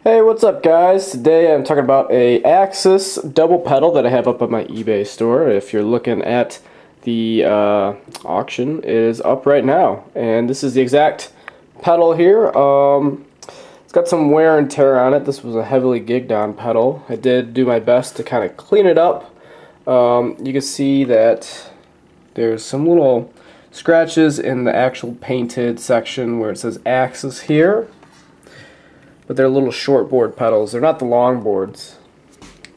Hey, what's up guys? Today I'm talking about a Axis double pedal that I have up on my eBay store. If you're looking at the auction, it is up right now. And this is the exact pedal here. It's got some wear and tear on it. This was a heavily gigged on pedal. I did do my best to kind of clean it up. You can see that there's some little scratches in the actual painted section where it says Axis here. But they're little short board pedals. They're not the long boards.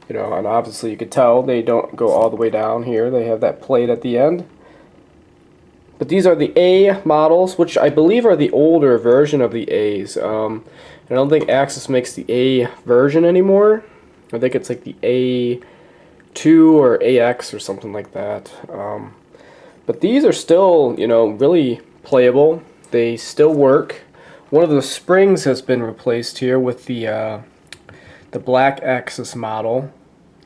You know, and obviously you could tell they don't go all the way down here. They have that plate at the end. But these are the A models, which I believe are the older version of the A's. I don't think Axis makes the A version anymore. I think it's like the A2 or AX or something like that. But these are still, you know, really playable. They still work. One of the springs has been replaced here with the black Axis model,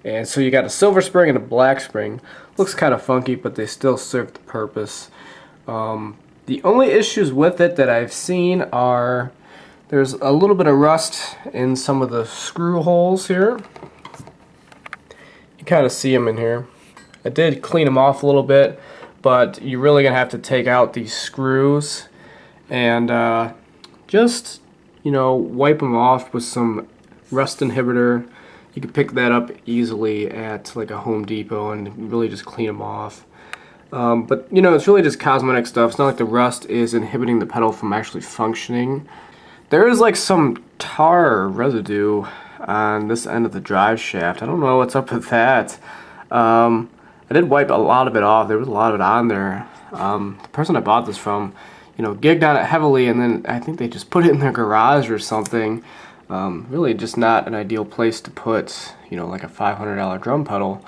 and so you got a silver spring and a black spring. Looks kind of funky, but they still serve the purpose. The only issues with it that I've seen are there's a little bit of rust in some of the screw holes here. You kind of see them in here. I did clean them off a little bit, but you're really gonna have to take out these screws and just, you know, wipe them off with some rust inhibitor. You can pick that up easily at like a Home Depot and really just clean them off. But you know, it's really just cosmetic stuff. It's not like the rust is inhibiting the pedal from actually functioning. There is like some tar residue on this end of the drive shaft. I don't know what's up with that. I did wipe a lot of it off. There was a lot of it on there. The person I bought this from, you know, gigged on it heavily, and then I think they just put it in their garage or something. Really just not an ideal place to put, you know, like a $500 drum pedal.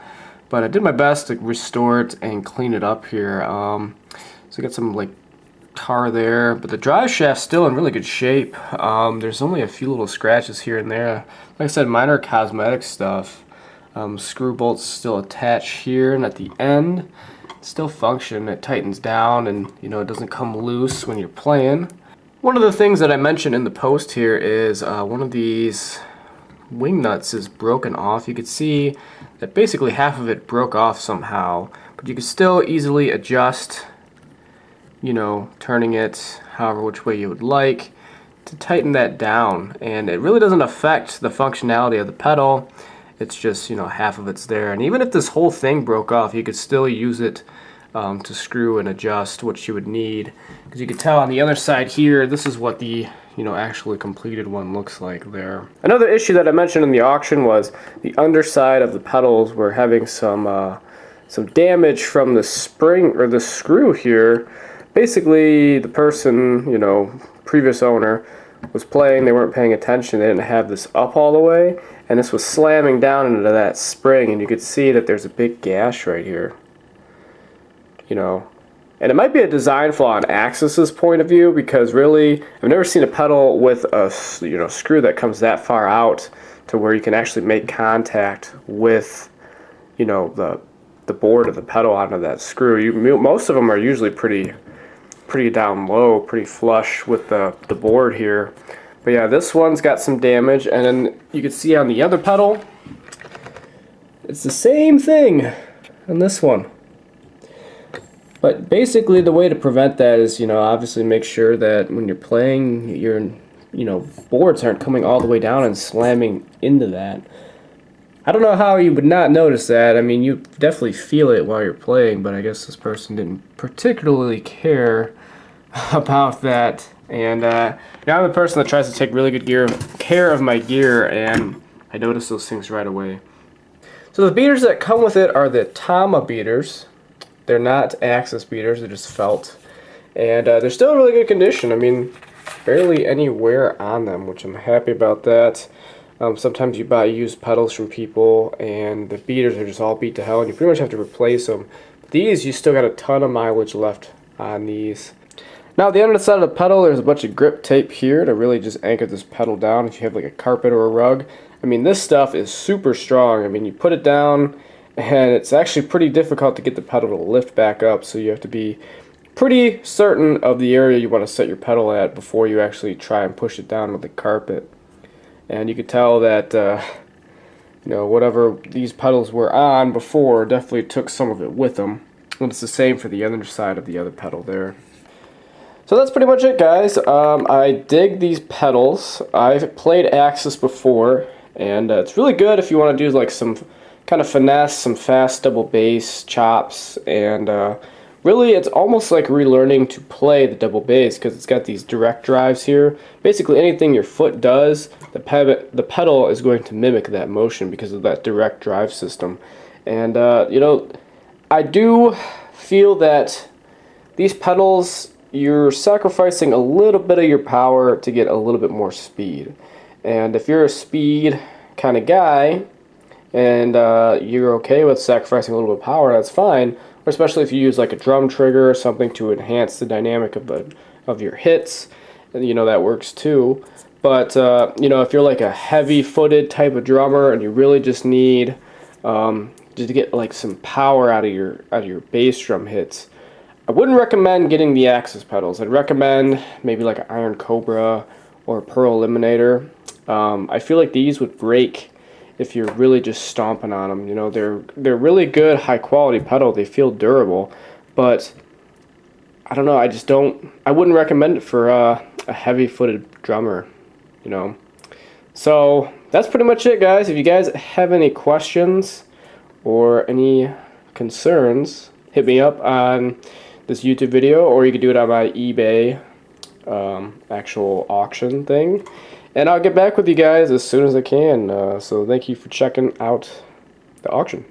But I did my best to restore it and clean it up here. So I got some like tar there, but the drive shaft's still in really good shape. There's only a few little scratches here and there. Like I said, minor cosmetic stuff. Screw bolts still attached here and at the end. Still function. It tightens down, and you know, it doesn't come loose when you're playing. One of the things that I mentioned in the post here is one of these wing nuts is broken off. You could see that basically half of it broke off somehow, but you can still easily adjust, you know, turning it however which way you would like to tighten that down, and it really doesn't affect the functionality of the pedal. It's just, you know, half of it's there, and even if this whole thing broke off, you could still use it to screw and adjust what you would need. Because you can tell on the other side here, this is what the, you know, actually completed one looks like there. Another issue that I mentioned in the auction was the underside of the pedals were having some damage from the spring or the screw here. Basically, the person, you know, previous owner, was playing, they weren't paying attention, they didn't have this up all the way, and this was slamming down into that spring, and you could see that there's a big gash right here. You know, and it might be a design flaw on Axis's point of view, because really, I've never seen a pedal with a, you know, screw that comes that far out to where you can actually make contact with, you know, the board of the pedal onto that screw. Most of them are usually pretty down low, pretty flush with the board here. But yeah, this one's got some damage, and then you can see on the other pedal, it's the same thing on this one. But basically the way to prevent that is, you know, obviously make sure that when you're playing, your, you know, boards aren't coming all the way down and slamming into that. I don't know how you would not notice that. I mean, you definitely feel it while you're playing, but I guess this person didn't particularly care about that. And now I'm the person that tries to take really good care of my gear, and I notice those things right away. So the beaters that come with it are the Tama beaters. They're not Axis beaters, they're just felt. And they're still in really good condition. I mean, barely any wear on them, which I'm happy about that. Sometimes you buy used pedals from people, and the beaters are just all beat to hell, and you pretty much have to replace them. These, you still got a ton of mileage left on these. Now, at the end of the side of the pedal, there's a bunch of grip tape here to really just anchor this pedal down if you have like a carpet or a rug. I mean, this stuff is super strong. I mean, you put it down, and it's actually pretty difficult to get the pedal to lift back up, so you have to be pretty certain of the area you want to set your pedal at before you actually try and push it down with the carpet. and you could tell that you know, whatever these pedals were on before definitely took some of it with them. And it's the same for the other side of the other pedal there. So that's pretty much it, guys. I dig these pedals. I've played Axis before, and it's really good if you want to do like some kind of finesse, some fast double bass chops, and really it's almost like relearning to play the double bass because it's got these direct drives here. Basically anything your foot does, the pedal is going to mimic that motion because of that direct drive system. And you know, I do feel that these pedals, you're sacrificing a little bit of your power to get a little bit more speed. And if you're a speed kind of guy and you're okay with sacrificing a little bit of power, that's fine. Or especially if you use like a drum trigger or something to enhance the dynamic of your hits, and you know that works too. But you know, if you're like a heavy-footed type of drummer and you really just need just to get like some power out of your bass drum hits, I wouldn't recommend getting the Axis pedals. I'd recommend maybe like an Iron Cobra or a Pearl Eliminator. I feel like these would break if you're really just stomping on them. You know, they're really good, high quality pedal. They feel durable, but I don't know. I wouldn't recommend it for a heavy-footed drummer. You know. So that's pretty much it, guys. If you guys have any questions or any concerns, hit me up on this YouTube video, or you can do it on my eBay actual auction thing, and I'll get back with you guys as soon as I can. So thank you for checking out the auction.